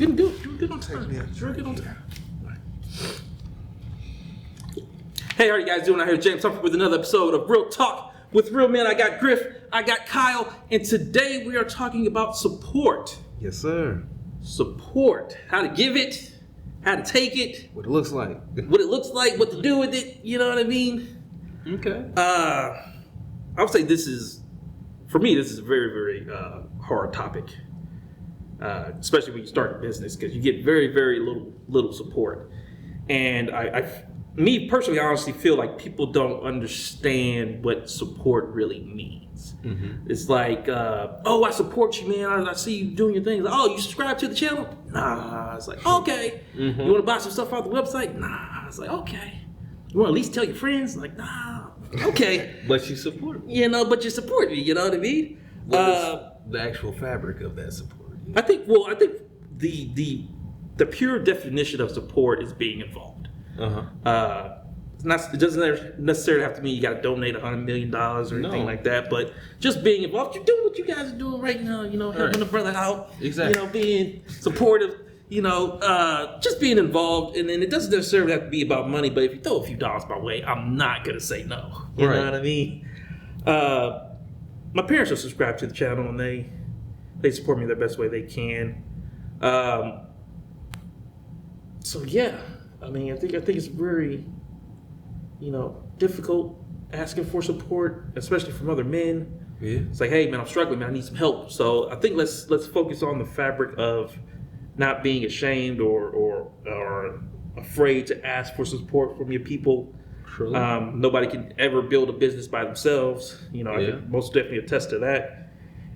Didn't do it. Doing good on time. Doing good on time. Hey, how are you guys doing? I hear James Humphrey with another episode of Real Talk with Real Men. I got Griff, I got Kyle, and today we are talking about support. Yes, sir. Support. How to give it, how to take it. What it looks like. What it looks like, what to do with it. You know what I mean? Okay. I would say this is a very, very hard topic. Especially when you start a business, because you get very, very little support. And me personally, I honestly feel like people don't understand what support really means. Mm-hmm. It's like, oh, I support you, man. I see you doing your things. Oh, you subscribe to the channel? Nah. It's like, okay. Mm-hmm. You want to buy some stuff off the website? Nah. It's like, okay. You want to at least tell your friends? Like, nah. Okay. But you support me. You know, but you support me. You know what I mean? What is the actual fabric of that support? I think the pure definition of support is being involved. It doesn't necessarily have to mean you got to donate $100 million or anything like that, but just being involved. You're doing what you guys are doing right now, you know, helping a brother out, exactly. You know, being supportive, you know, just being involved. And then it doesn't necessarily have to be about money, but if you throw a few dollars my way, I'm not going to say no. You know what I mean? My parents are subscribed to the channel, and they support me the best way they can. So yeah, I mean, I think it's very, you know, difficult asking for support, especially from other men. Yeah. It's like, hey man, I'm struggling, man, I need some help. So I think let's focus on the fabric of not being ashamed or afraid to ask for support from your people. True. Nobody can ever build a business by themselves. You know, I can most definitely attest to that.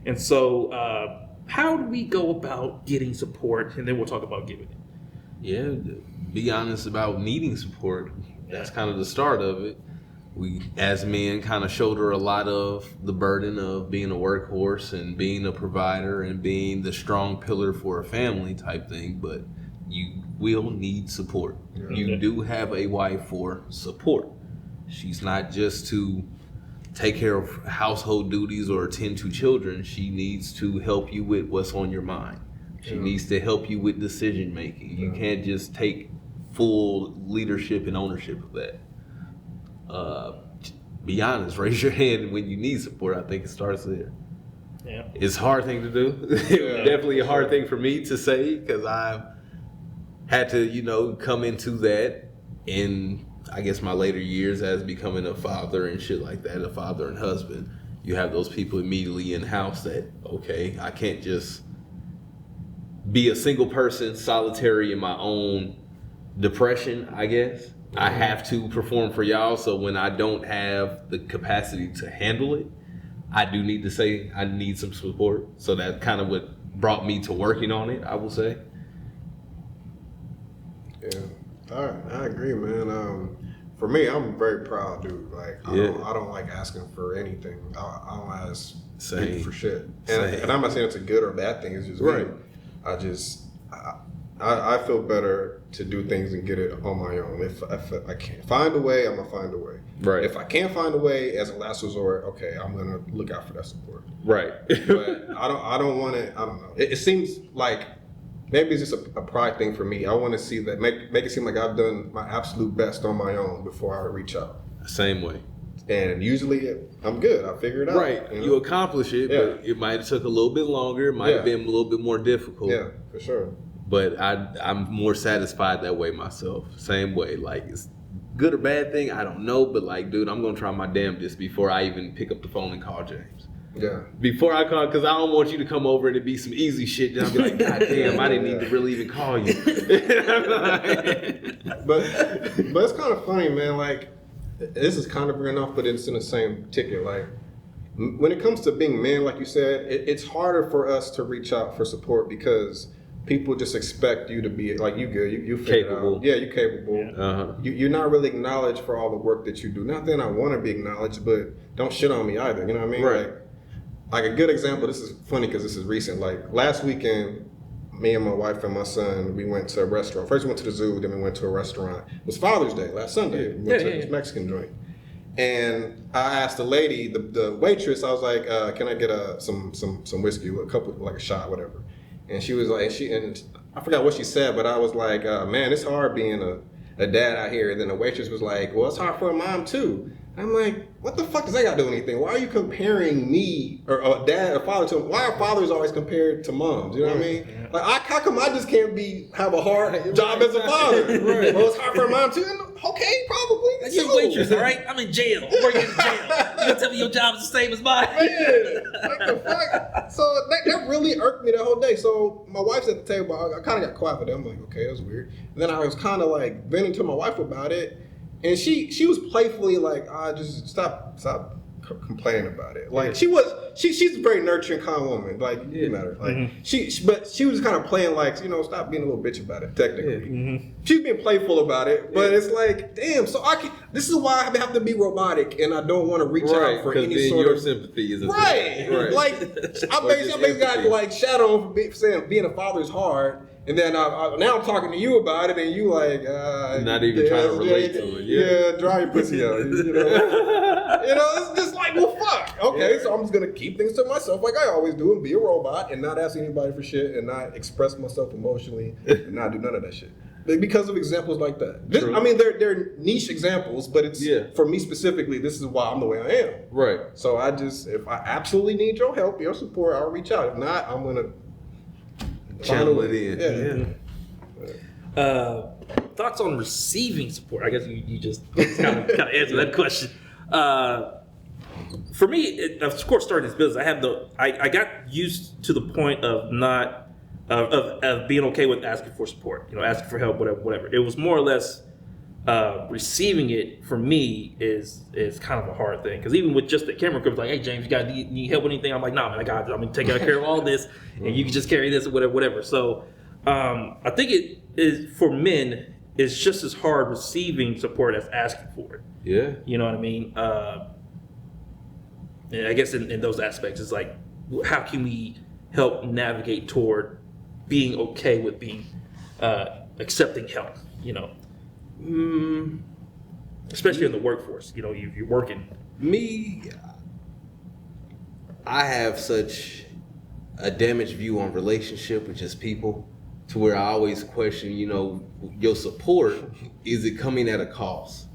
And so, how do we go about getting support? And then we'll talk about giving it. Yeah, be honest about needing support. That's kind of the start of it. We, as men, kind of shoulder a lot of the burden of being a workhorse and being a provider and being the strong pillar for a family type thing, but you will need support. Yeah. You do have a wife for support. She's not just to take care of household duties or attend to children. She needs to help you with what's on your mind. She needs to help you with decision making. You can't just take full leadership and ownership of that. Be honest, raise your hand when you need support. I think it starts there. Yeah. It's a hard thing to do. Definitely a hard thing for me to say, because I've had to, you know, come into that in, I guess, my later years as becoming a father and shit like that, a father and husband. You have those people immediately in house that, okay, I can't just be a single person solitary in my own depression, I guess. Mm-hmm. I have to perform for y'all, so when I don't have the capacity to handle it, I do need to say I need some support. So that's kind of what brought me to working on it, I will say. Yeah, I agree, man. For me, I'm a very proud dude. Like, I don't like asking for anything. I don't ask people for shit. And I'm not saying it's a good or bad thing. It's just me. I feel better to do things and get it on my own. If I can't find a way, I'm gonna find a way. Right. If I can't find a way, as a last resort, okay, I'm gonna look out for that support. Right. But I don't want it. I don't know. It seems like maybe it's just a pride thing for me. I want to see that make it seem like I've done my absolute best on my own before I reach out. Same way. And usually I'm good. I figure it out. Right. You accomplish it, but it might have took a little bit longer. It might have been a little bit more difficult. Yeah, for sure. But I'm more satisfied that way myself. Same way. Like, it's good or bad thing, I don't know. But like, dude, I'm going to try my damnedest before I even pick up the phone and call James. Yeah. Before I call, because I don't want you to come over and it be some easy shit. Then I'll be like, God damn, I didn't need to really even call you. But it's kind of funny, man. Like, this is kind of weird enough, but it's in the same ticket. Like, when it comes to being men, like you said, it's harder for us to reach out for support because people just expect you to be like, you good, you capable. Yeah, you're capable. Yeah. Uh-huh. You're not really acknowledged for all the work that you do. Not that I want to be acknowledged, but don't shit on me either. You know what I mean? Right. Like a good example. This is funny because this is recent. Like last weekend, me and my wife and my son, we went to a restaurant. First we went to the zoo, then we went to a restaurant. It was Father's Day last Sunday. We went to this Mexican joint. And I asked the lady, the waitress, I was like, can I get some whiskey, a couple, like a shot, whatever. And she was like, I forgot what she said, but I was like, man, it's hard being a dad out here. And then the waitress was like, well, it's hard for a mom too. And I'm like, what the fuck does that got to do with anything? Why are you comparing me or a father to? Why are fathers always compared to moms? You know what I mean? Yeah. Like, how come I just can't have a hard job as a father? Right. Well, it's hard for a mom too. Okay, probably. You're a waitress, all right? I'm in jail. I'm working in jail. You gonna tell me your job is the same as mine? Man, like the fuck. So that really irked me the whole day. So my wife's at the table. I kind of got quiet for them. I'm like, okay, that's weird. And then I was kind of like venting to my wife about it. And she was playfully like, just stop complaining about it. Like she's a very nurturing, calm woman. Like it didn't matter. Like but she was kind of playing like, stop being a little bitch about it. Technically, she's being playful about it. But it's like, damn. So this is why I have to be robotic, and I don't want to reach out for any sort your of sympathy is right. Like I basically got like shadow on for saying being a father is hard. And then now I'm talking to you about it, and you like not even trying to relate to it. Yeah, dry your pussy out. It's just like, well, fuck. Okay, so I'm just gonna keep things to myself, like I always do, and be a robot, and not ask anybody for shit, and not express myself emotionally, and not do none of that shit. Because of examples like that. I mean, they're niche examples, but it's for me specifically. This is why I'm the way I am. Right. So if I absolutely need your help, your support, I'll reach out. If not, I'm gonna channel it in. Yeah. Thoughts on receiving support? I guess you just kind of answered that question. For me, of course, starting this business, I got used to the point of not of being okay with asking for support. Asking for help, whatever. It was more or less receiving it for me is kind of a hard thing, because even with just the camera crew, it's like, hey James, you need help with anything? I'm like, nah man, I got it. I'm gonna take care of all this, and you can just carry this or whatever. So I think it is for men. It's just as hard receiving support as asking for it. Yeah, you know what I mean. And I guess in those aspects, it's like, how can we help navigate toward being okay with being accepting help? Especially in the workforce, you're working. Me, I have such a damaged view on relationship with just people, to where I always question, your support, is it coming at a cost?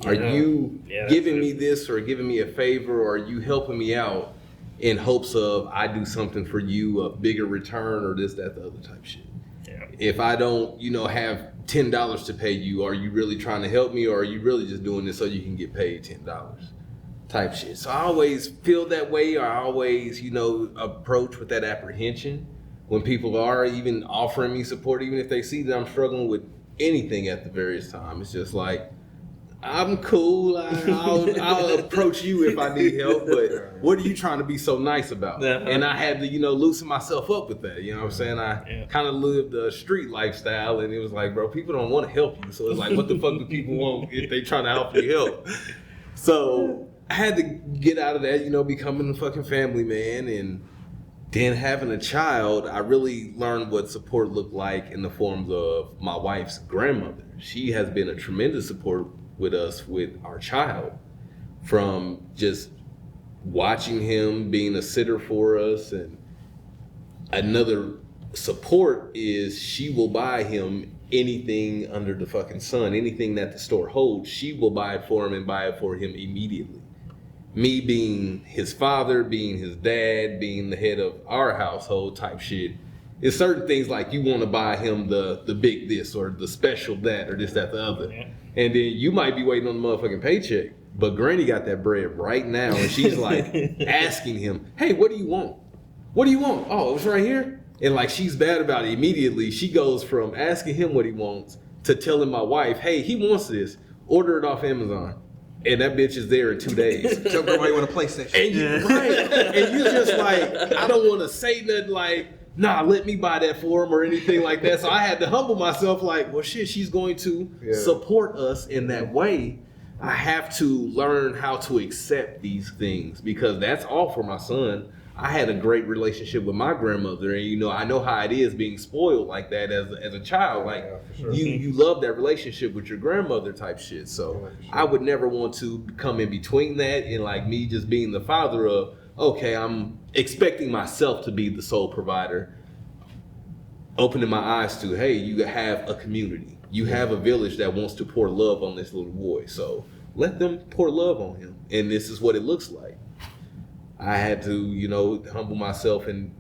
Are you giving me this or giving me a favor, or are you helping me out in hopes of I do something for you, a bigger return, or this, that, the other type shit? Yeah. If I don't, have $10 to pay you, are you really trying to help me, or are you really just doing this so you can get paid $10 type shit? So I always feel that way, or I always, approach with that apprehension when people are even offering me support, even if they see that I'm struggling with anything at the various time. It's just like, I'm cool. I'll approach you if I need help, but what are you trying to be so nice about? And I had to, loosen myself up with that. You know what I'm saying? I kind of lived a street lifestyle, and it was like, bro, people don't want to help you. So it's like, what the fuck do people want if they trying to help you help? So I had to get out of that, becoming a fucking family man, and then having a child. I really learned what support looked like in the forms of my wife's grandmother. She has been a tremendous support with us with our child, from just watching him, being a sitter for us. And another support is she will buy him anything under the fucking sun, anything that the store holds, she will buy it for him and buy it for him immediately. Me being his father, being his dad, being the head of our household type shit, it's certain things like you want to buy him the big this or the special that or this, that, the other. Yeah. And then you might be waiting on the motherfucking paycheck, but Granny got that bread right now, and she's like asking him, hey, what do you want? What do you want? Oh, it's right here? And like, she's bad about it immediately. She goes from asking him what he wants to telling my wife, hey, he wants this, order it off Amazon. And that bitch is there in 2 days. Tell me why you want a PlayStation. And and you just like, I don't want to say nothing like, nah, let me buy that for him or anything like that. So I had to humble myself like, well, shit, she's going to support us in that way. I have to learn how to accept these things, because that's all for my son. I had a great relationship with my grandmother, and I know how it is being spoiled like that as a child. Like, sure. you love that relationship with your grandmother type shit. So sure. I would never want to come in between that and like me just being the father of, okay, I'm expecting myself to be the sole provider. opening my eyes to, hey, you have a community. You have a village that wants to pour love on this little boy. So let them pour love on him. And this is what it looks like. I had to, humble myself and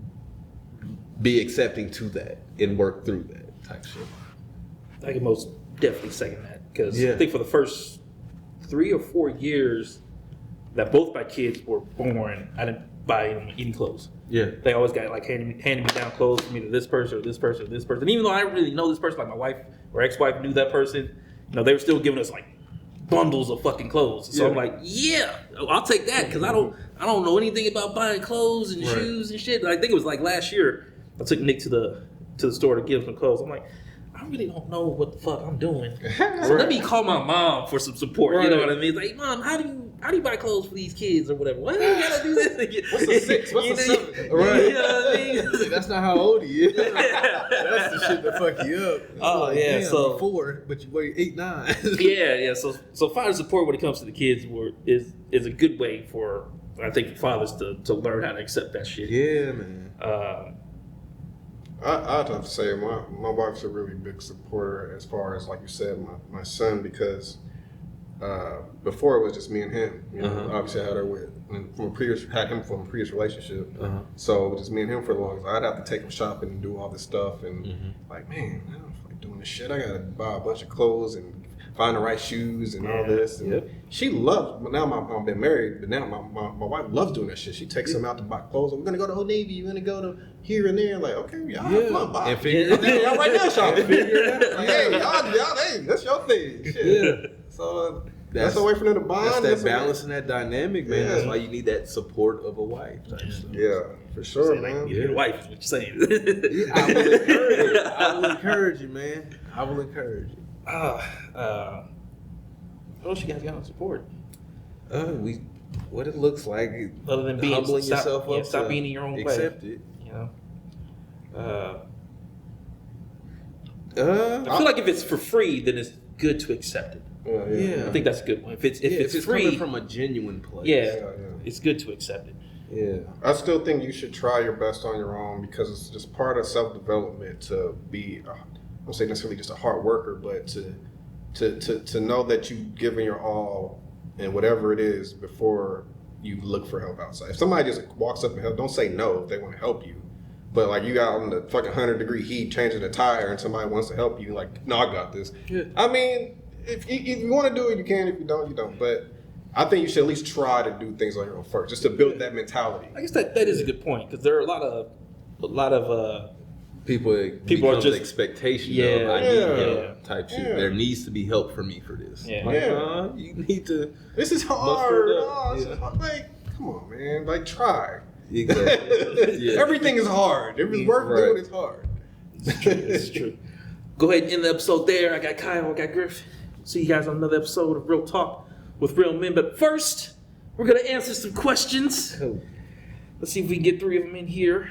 be accepting to that and work through that type shit. I can most definitely second that. Because Yeah. I think for the first 3 or 4 years that both my kids were born, I didn't buy them any clothes. Yeah. They always got like handing me down clothes from either this person or this person or this person. And even though I didn't really know this person, like my wife or ex-wife knew that person, they were still giving us like bundles of fucking clothes. So I'm like, yeah, I'll take that because I don't know anything about buying clothes and shoes and shit. I think it was like last year I took Nick to the store to give him some clothes. I'm like, I really don't know what the fuck I'm doing. So let me call my mom for some support. You know what I mean? Like, Mom, how do you buy clothes for these kids or whatever? Why do you gotta do this? What's a 6? What's a 7? Right. You know what I mean? That's not how old he is. That's the shit that fuck you up. Oh, yeah, Damn, so- you're 4, but you weigh 8, 9. Yeah. So father support when it comes to the kids is a good way for, I think, for fathers to learn how to accept that shit. Yeah, man. I'd have to say my wife's a really big supporter as far as, like you said, my son, because before it was just me and him. Obviously I had her had him from a previous relationship. So it was just me and him for the longest. I'd have to take him shopping and do all this stuff and like, man, I don't feel like doing this shit. I gotta buy a bunch of clothes and find the right shoes and all this. And she loves, but now I've been married, but now my wife loves doing that shit. She takes him out to buy clothes. We're gonna go to Old Navy, we're gonna go to here and there. Like, okay, y'all buy. And figure it out. Y'all right now shopping. Like, hey, hey, that's your thing. Shit. Yeah. So that's a way for them to bond. That's that balance and that dynamic, man. Yeah. That's why you need that support of a wife type stuff. Yeah, for sure, Saying, like, man. you need a wife is what you're saying. I will encourage you. I will encourage you, man. I will encourage you. What else you guys got on support? What it looks like, Other than being humbling yourself up, stop to being in your own way. accept it. I feel like if it's for free, then it's good to accept it. Yeah. I think that's a good one. If it's If free, coming from a genuine place. yeah, it's good to accept it. Yeah. I still think you should try your best on your own because it's just part of self-development to be, I don't say necessarily just a hard worker, but to know that you've given your all in whatever it is before you look for help outside. If somebody just walks up and help, don't say no if they want to help you. But like you got on the fucking 100-degree heat changing a tire and somebody wants to help you, like, no, I got this. Yeah. I mean, if you want to do it, you can. If you don't, you don't. But I think you should at least try to do things on your own first, just to build that mentality. I guess that is a good point because there are a lot of People are are just just- expectation Yeah, of I need yeah. help type shit. Yeah. There needs to be help for me for this. Yeah. Like, Yeah. you need to This is muster hard. it up. Oh, this Yeah. is hard. Like, come on, man. Like, try. Exactly. Yeah. Everything is hard. If it's worth Right. doing, it's hard. It's true. Go ahead and end the episode there. I got Kyle, I got Griff. See you guys on another episode of Real Talk with Real Men. But first, we're gonna answer some questions. Let's see if we can get 3 of them in here.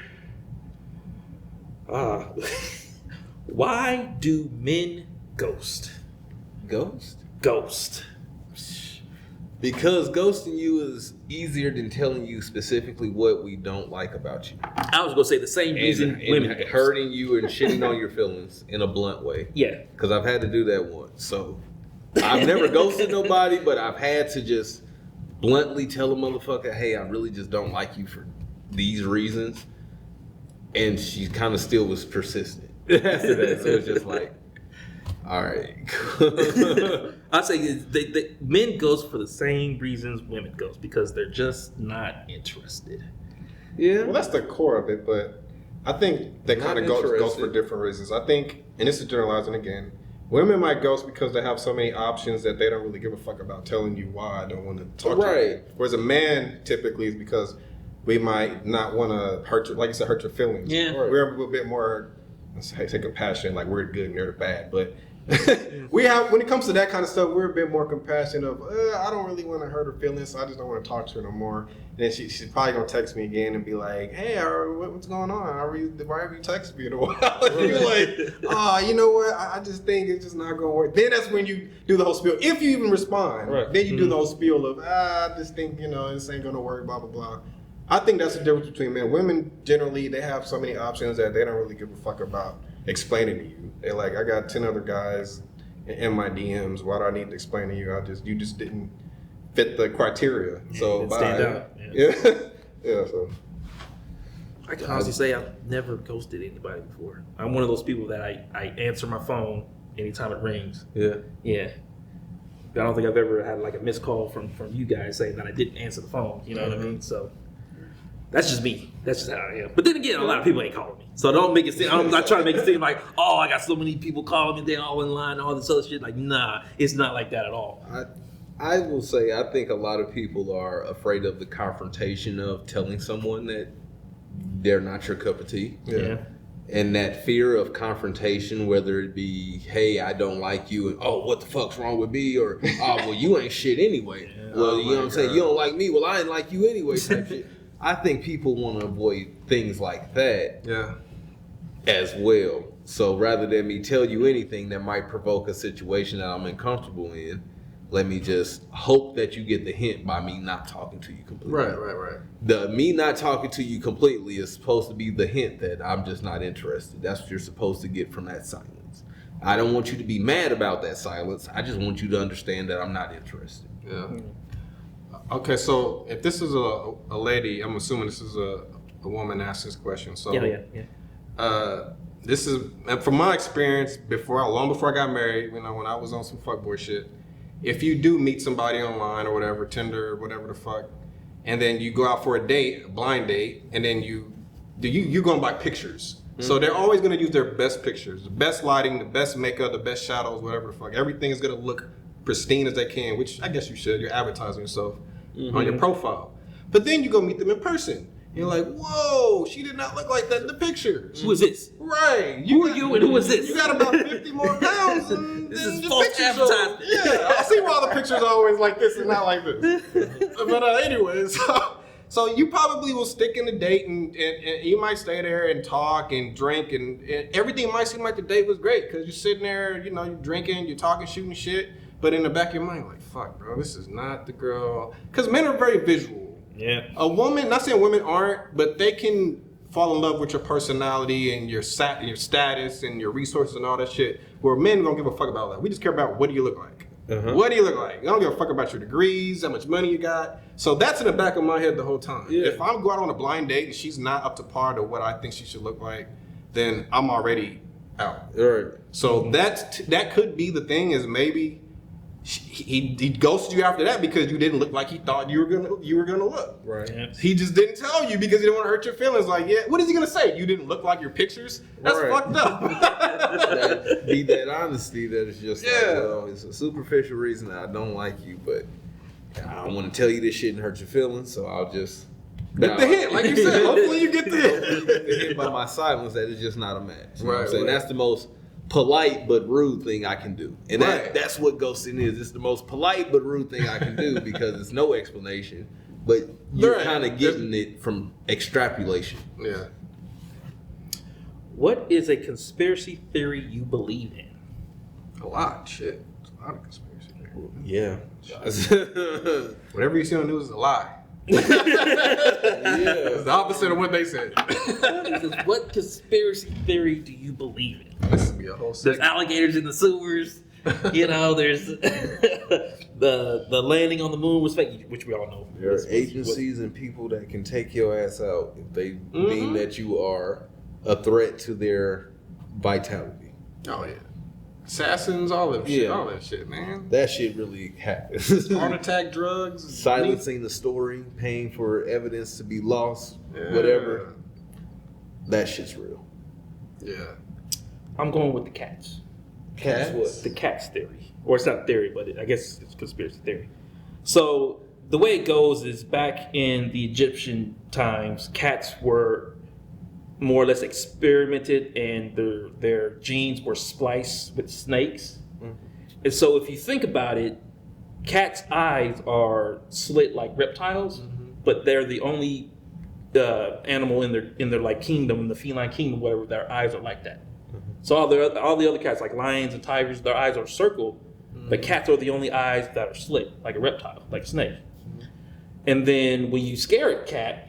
Why do men ghost? Ghost? Ghost. Because ghosting you is easier than telling you specifically what we don't like about you. I was gonna say the same reason And women ghost. hurting you and shitting on your feelings in a blunt way. Yeah. Because I've had to do that once. So I've never ghosted nobody, but I've had to just bluntly tell a motherfucker, hey, I really just don't like you for these reasons. And she kind of still was persistent after that. So it's just like, all right. I say they men ghost for the same reasons women ghost because they're just not interested. Yeah. Well, that's the core of it, but I think they Not kind of ghost for interested. different reasons. I think, and this is generalizing again, women might ghost because they have so many options that they don't really give a fuck about telling you why I don't want to talk to you. Right. Whereas a man typically is because we might not want to hurt your, like you said, hurt your feelings. Yeah. Right. We're a little bit more, let's say compassionate, like we're good and they're bad, but we have, when it comes to that kind of stuff, we're a bit more compassionate of, I don't really want to hurt her feelings, so I just don't want to talk to her no more. And then she's probably going to text me again and be like, hey, what's going on? Why have you texted me in a while? And you're like, you know what? I just think it's just not going to work. Then that's when you do the whole spiel. If you even respond, Right. then you do the whole spiel of, I just think, this ain't going to work, blah, blah, blah. I think that's the difference between men. Women, generally, they have so many options that they don't really give a fuck about explaining to you. They're like, I got 10 other guys in my DMs. Why do I need to explain to you? You just didn't fit the criteria. So bye. Stand out. Yeah. Yeah. So I can honestly say I've never ghosted anybody before. I'm one of those people that I answer my phone anytime it rings. Yeah. Yeah. I don't think I've ever had like a missed call from you guys saying that I didn't answer the phone. You know what I mean? So that's just me. That's just how I am. But then again, a lot of people ain't calling me. So don't make it seem, I'm not trying to make it seem like, oh, I got so many people calling me, they're all in line, all this other shit. Like, nah, it's not like that at all. I will say, I think a lot of people are afraid of the confrontation of telling someone that they're not your cup of tea. Yeah. And that fear of confrontation, whether it be, hey, I don't like you, and oh, what the fuck's wrong with me? Or, oh, well, you ain't shit anyway. Yeah. Well, you know what I'm saying? You don't like me. Well, I ain't like you anyway type shit. I think people want to avoid things like that as well. So rather than me tell you anything that might provoke a situation that I'm uncomfortable in, let me just hope that you get the hint by me not talking to you completely. right. The me not talking to you completely is supposed to be the hint that I'm just not interested. That's what you're supposed to get from that silence. I don't want you to be mad about that silence. I just want you to understand that I'm not interested. Yeah. Okay, so if this is a lady, I'm assuming this is a woman asking this question. So Yeah. This is, from my experience, long before I got married, when I was on some fuckboy shit, if you do meet somebody online or whatever, Tinder, whatever the fuck, and then you go out for a date, a blind date, and then you're going by pictures. Mm-hmm. So they're always going to use their best pictures, the best lighting, the best makeup, the best shadows, whatever the fuck. Everything is going to look pristine as they can, which I guess you should. You're advertising yourself on your profile. But then you go meet them in person. You're like, whoa, she did not look like that in the pictures. Who is this? Right. Who are you and who is this? You got about 50 more pounds than This is the false pictures. advertising. Yeah, I see why the pictures are always like this and not like this. But anyways, so you probably will stick in the date and you might stay there and talk and drink and everything might seem like the date was great because you're sitting there, you're drinking, you're talking, shooting shit. But in the back of your mind, like, fuck, bro, this is not the girl. Because men are very visual. Yeah. A woman, not saying women aren't, but they can fall in love with your personality and your status and your resources and all that shit. Where men don't give a fuck about all that. We just care about what do you look like. What do you look like? I don't give a fuck about your degrees, how much money you got. So that's in the back of my head the whole time. Yeah. If I'm going out on a blind date and she's not up to par to what I think she should look like, then I'm already out. Right. So that could be the thing is maybe he ghosted you after that because you didn't look like he thought you were gonna look. Right. Yeah. He just didn't tell you because he didn't want to hurt your feelings. Like, yeah, what is he gonna say? You didn't look like your pictures? That's fucked up. Be that honesty that it's just like, well, it's a superficial reason that I don't like you, but I don't want to tell you this shit and hurt your feelings, so I'll just get the hint, like you said. Hopefully you get the hint by my silence that it's just not a match. You know what I'm saying? Right. That's the most polite but rude thing I can do. And that's what ghosting is. It's the most polite but rude thing I can do because it's no explanation, but you're kind of getting it from extrapolation. Yeah. What is a conspiracy theory you believe in? A lot. Shit. It's a lot of conspiracy theories. Yeah. Whatever you see on the news is a lie. It's the opposite of what they said. What conspiracy theory do you believe in? This would be a whole There's segment. alligators in the sewers. There's the landing on the moon was fake, which we all know. There are agencies and people that can take your ass out if they deem that you are a threat to their vitality. Oh yeah. Assassins, all that shit, man. That shit really happens. Heart attack, drugs, silencing the story, paying for evidence to be lost, whatever. That shit's real. Yeah. I'm going with the cats. Cats? What? The cats theory. Or it's not theory, but I guess it's conspiracy theory. So the way it goes is back in the Egyptian times, cats were more or less experimented and their genes were spliced with snakes. And so if you think about it, cats' eyes are slit like reptiles, but they're the only animal in their like kingdom, in the feline kingdom, whatever, their eyes are like that. So all the other cats, like lions and tigers, their eyes are circled, but cats are the only eyes that are slit, like a reptile, like a snake. And then when you scare a cat,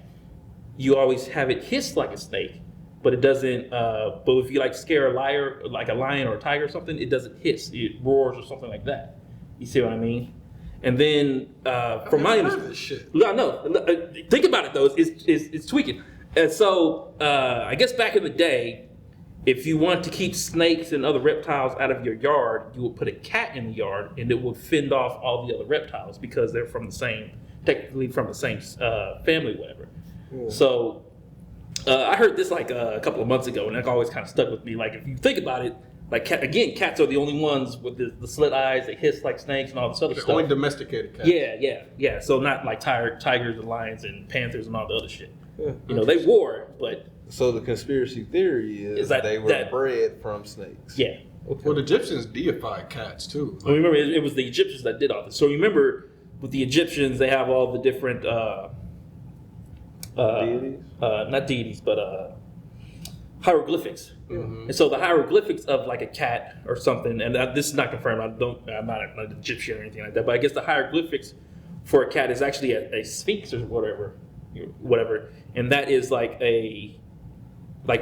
you always have it hiss like a snake, but it doesn't. But if you like scare a lion or a tiger or something, it doesn't hiss. It roars or something like that. You see what I mean? And then from my this shit. no, think about it though. It's tweaking. And so I guess back in the day, if you want to keep snakes and other reptiles out of your yard, you would put a cat in the yard, and it would fend off all the other reptiles because they're technically from the same family, whatever. Yeah. So I heard this like a couple of months ago, and that always kind of stuck with me. Like if you think about it, like cats are the only ones with the slit eyes. They hiss like snakes and all this other stuff. Only domesticated cats. Yeah. So not like tigers and lions and panthers and all the other shit. Yeah. You know, they war, but. So the conspiracy theory is that they were bred from snakes. Yeah. Okay. Well, the Egyptians deified cats too. Well, remember, it was the Egyptians that did all this. So remember, with the Egyptians, they have all the different deities? Not deities, but hieroglyphics. Mm-hmm. And so the hieroglyphics of like a cat or something, and this is not confirmed. I'm not an Egyptian or anything like that. But I guess the hieroglyphics for a cat is actually a sphinx or whatever, and that is like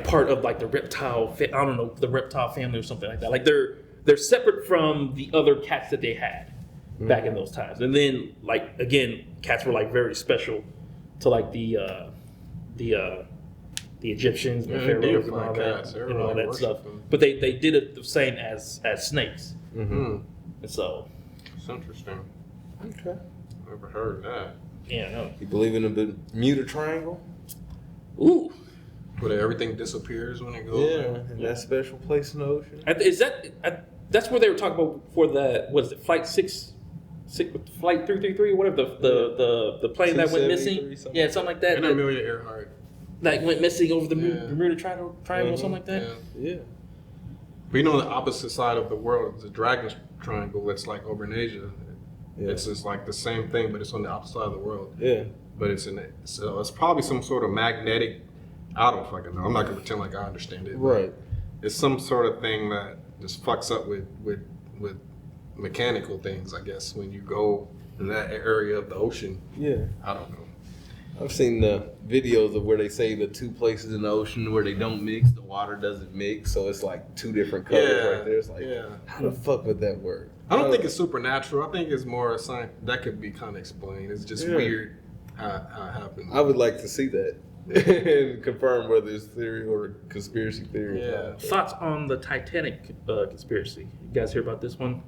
part of like the reptile. I don't know, the reptile family or something like that. Like they're separate from the other cats that they had back in those times. And then like again, cats were like very special to like the Egyptians and the pharaohs and all that, and all that stuff. But they did it the same as snakes. Mm-hmm. And so it's interesting. Okay, never heard of that. Yeah, no. You believe in the Bermuda Triangle? Ooh. Where everything disappears when it goes. Yeah, in that special place in the ocean. Is that's where they were talking about for the Flight 333 or whatever the plane that went missing? Yeah, something like that. And Amelia Earhart. Like went missing over the Bermuda Triangle or something like that. Yeah. But you know, on the opposite side of the world, the Dragon Triangle. It's like over in Asia. Yeah. It's just like the same thing, but it's on the opposite side of the world. Yeah. But so it's probably some sort of magnetic. I don't fucking know. I'm not gonna pretend like I understand it. Right. It's some sort of thing that just fucks up with mechanical things, I guess, when you go in that area of the ocean. Yeah. I don't know. I've seen the videos of where they say the two places in the ocean where they don't mix, the water doesn't mix, so it's like two different colors right there. It's like, how the fuck would that work? I don't think it's supernatural. I think it's more a sign that could be kind of explained. It's just weird how it happens. I would like to see that and confirm whether it's theory or conspiracy theory. Yeah. Thoughts on the Titanic conspiracy? You guys hear about this one?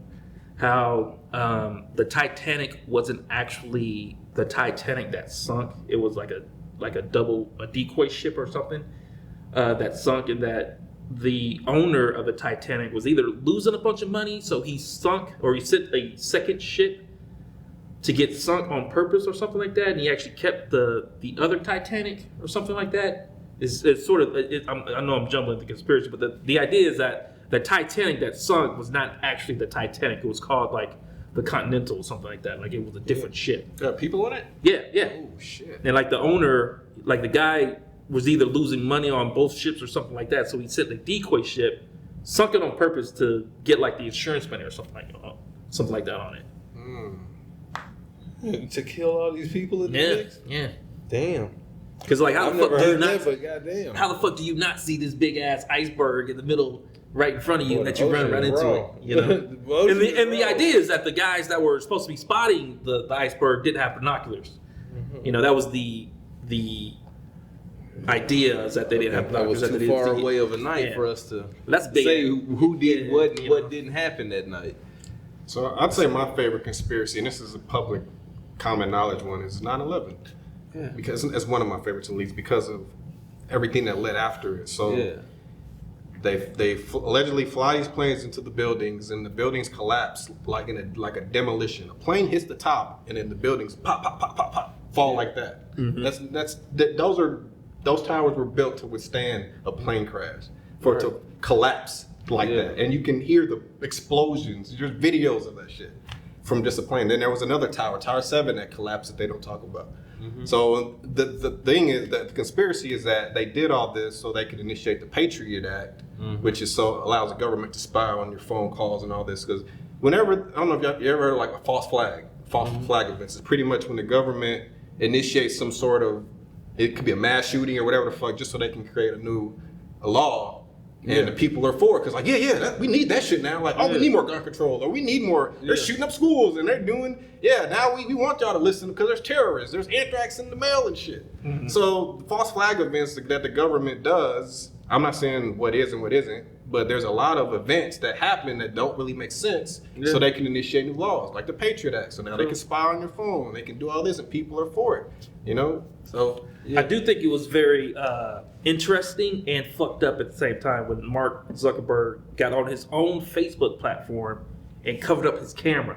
How the Titanic wasn't actually the Titanic that sunk. It was like a decoy ship or something that sunk, and that the owner of the Titanic was either losing a bunch of money, so he sunk, or he sent a second ship to get sunk on purpose or something like that, and he actually kept the other Titanic or something like that. It's sort of, I know I'm jumbling the conspiracy, but the idea is that the Titanic that sunk was not actually the Titanic. It was called like the Continental or something like that. Like it was a different ship. Got people on it? Yeah. Oh shit. And like the owner, like the guy was either losing money on both ships or something like that, so he sent the decoy ship, sunk it on purpose to get like the insurance money or something like that on it. To kill all these people in the mix? Yeah. Damn. Because like how the fuck do you not? But goddamn. How the fuck do you not see this big ass iceberg in the middle, right in front of you, that you run right into it? You know. and the idea is that the guys that were supposed to be spotting the iceberg didn't have binoculars. Mm-hmm. You know, that was the idea is that they didn't have binoculars. That was too far away of a night for us to say who did what and what didn't happen that night. So I'd say my favorite conspiracy, and this is a public common knowledge one, is 9/11. Yeah. Because it's one of my favorites, at least because of everything that led after it. So they allegedly fly these planes into the buildings, and the buildings collapse like a demolition. A plane hits the top, and then the buildings pop, pop, pop, pop, pop, fall like that. Mm-hmm. Those towers were built to withstand a plane crash, for it to collapse like that. And you can hear the explosions. There's videos of that shit from just a plane. Then there was another tower, Tower 7, that collapsed that they don't talk about. Mm-hmm. So the thing is that the conspiracy is that they did all this so they could initiate the Patriot Act, which is allows the government to spy on your phone calls and all this. Because whenever, I don't know if you ever heard of like a false flag events, it's pretty much when the government initiates some sort of, it could be a mass shooting or whatever the fuck, just so they can create a new a law. And the people are for it because, like, we need that shit now. Like, we need more gun control, or we need more. They're shooting up schools, and they're doing, now we want y'all to listen because there's terrorists, there's anthrax in the mail and shit. So, false flag events that the government does, I'm not saying what is and what isn't, but there's a lot of events that happen that don't really make sense, so they can initiate new laws, like the Patriot Act. So now they can spy on your phone, they can do all this, and people are for it, So I do think it was very interesting and fucked up at the same time when Mark Zuckerberg got on his own Facebook platform and covered up his camera.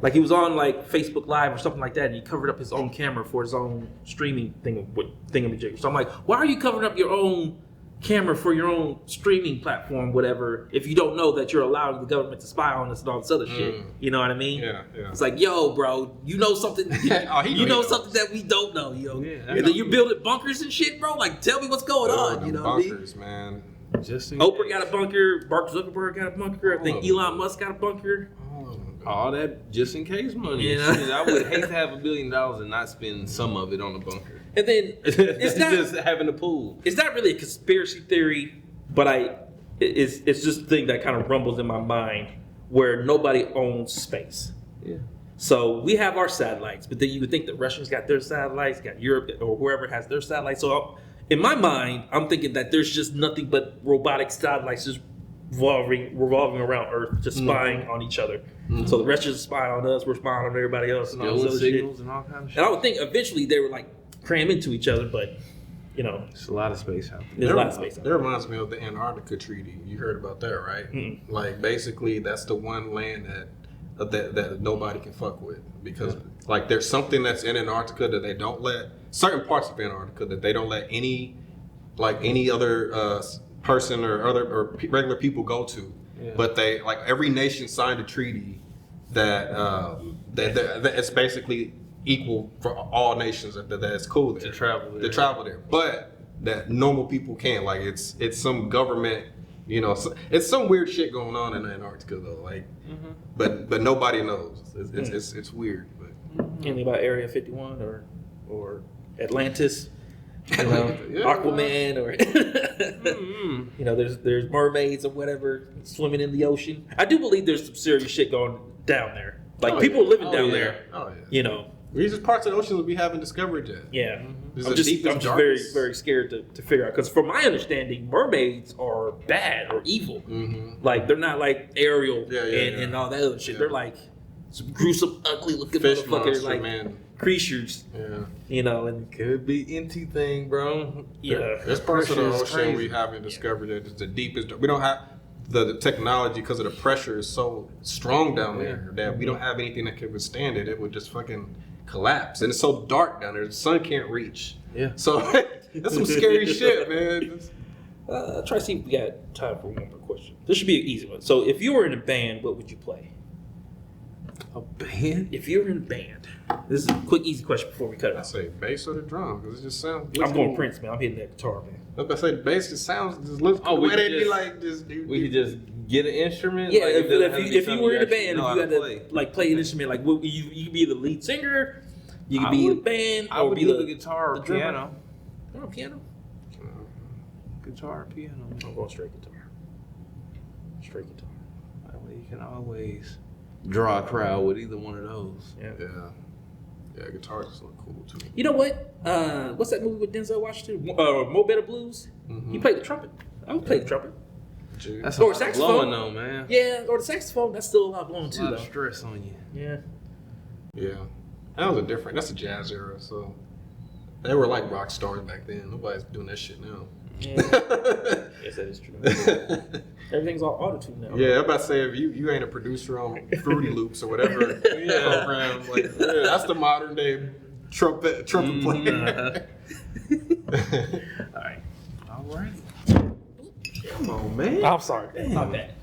Like he was on like Facebook Live or something like that, and he covered up his own camera for his own streaming thingamajig. So I'm like, why are you covering up your own camera for your own streaming platform, whatever, if you don't know that you're allowing the government to spy on us and all this other shit? You know what I mean? Yeah. It's like, yo, bro, you know something. You know something that we don't know, and then you're building bunkers and shit, bro. Like, tell me what's going on. You know bunkers, what I mean? man. Just Oprah got a bunker. Mark Zuckerberg got a bunker. I think Elon Musk got a bunker. All that just in case money. Yeah. Shit, I would hate to have $1 billion and not spend some of it on a bunker. And then it's not just having a pool. It's not really a conspiracy theory, but it's just a thing that kind of rumbles in my mind where nobody owns space. Yeah. So we have our satellites, but then you would think the Russians got their satellites, got Europe or whoever has their satellites. So in my mind, I'm thinking that there's just nothing but robotic satellites just revolving around Earth, just spying on each other. So the Russians spy on us, we're spying on everybody else, and all this other signals shit. And all kinds of shit. And I would think eventually they would like cram into each other, but it's a lot of space out there. There's a lot of space out there. That reminds me of the Antarctica Treaty. You heard about that, right? Mm-hmm. Like basically, that's the one land that nobody can fuck with because like there's something that's in Antarctica that they don't let certain parts of Antarctica that they don't let any other person or regular people go to. Yeah. But they like every nation signed a treaty that it's basically equal for all nations that it's cool there to travel there. But that normal people can't. Like it's some government, it's some weird shit going on in Antarctica though. Like, but nobody knows. It's weird. But anything about Area 51 or Atlantis? Aquaman or there's mermaids or whatever swimming in the ocean. I do believe there's some serious shit going down there. Like people are living down there. Oh yeah. These are parts of the ocean that we haven't discovered yet. Yeah. I'm just very, very scared to figure out because from my understanding, mermaids are bad or evil. Like they're not like Ariel and all that other shit. They're like some gruesome, ugly looking fish motherfuckers, monster, like man. Creatures. Yeah. And could be NT thing, bro. Yeah. There's parts of the ocean crazy. we haven't discovered that it's the deepest. We don't have the technology because of the pressure is so strong down there that we don't have anything that can withstand it. It would just fucking collapse. And it's so dark down there. The sun can't reach. Yeah. So that's some scary shit, man. Try to see if we got time for one more question. This should be an easy one. So if you were in a band, what would you play? A band? If you were in a band. This is a quick, easy question before we cut it I out. say bass or the drum because it just sounds. I'm going Prince, man. I'm hitting that guitar, man. Look, I say the bass just sounds just looks. Oh, the we way could they be just- like this. We could just get an instrument. Yeah, like, it doesn't have to be if you something were in a actually band, know if how you had to to like play an instrument, like you could be the lead singer, you could I be would- the band, I or would be do the guitar or the drummer. piano. Oh, piano. Guitar or piano. I'm going straight guitar. Straight guitar. That way you can always draw a crowd with either one of those. Yeah. Yeah, guitar just look cool too. You know what? What's that movie with Denzel Washington? Mo Better Blues. He played the trumpet. I would play the trumpet. That's Or a lot of saxophone. blowing though, man. Yeah, or the saxophone. That's still a lot blowing A too, lot though. of stress on you. Yeah. Yeah, that was that's a jazz era. So they were like rock stars back then. Nobody's doing that shit now. Yeah. Yes, that is true. Everything's all auto-tune now. Yeah, I'm about to say if you ain't a producer on Fruity Loops or whatever program, like that's the modern day trumpet player. All right. All right. Come on, man. I'm sorry. Not bad.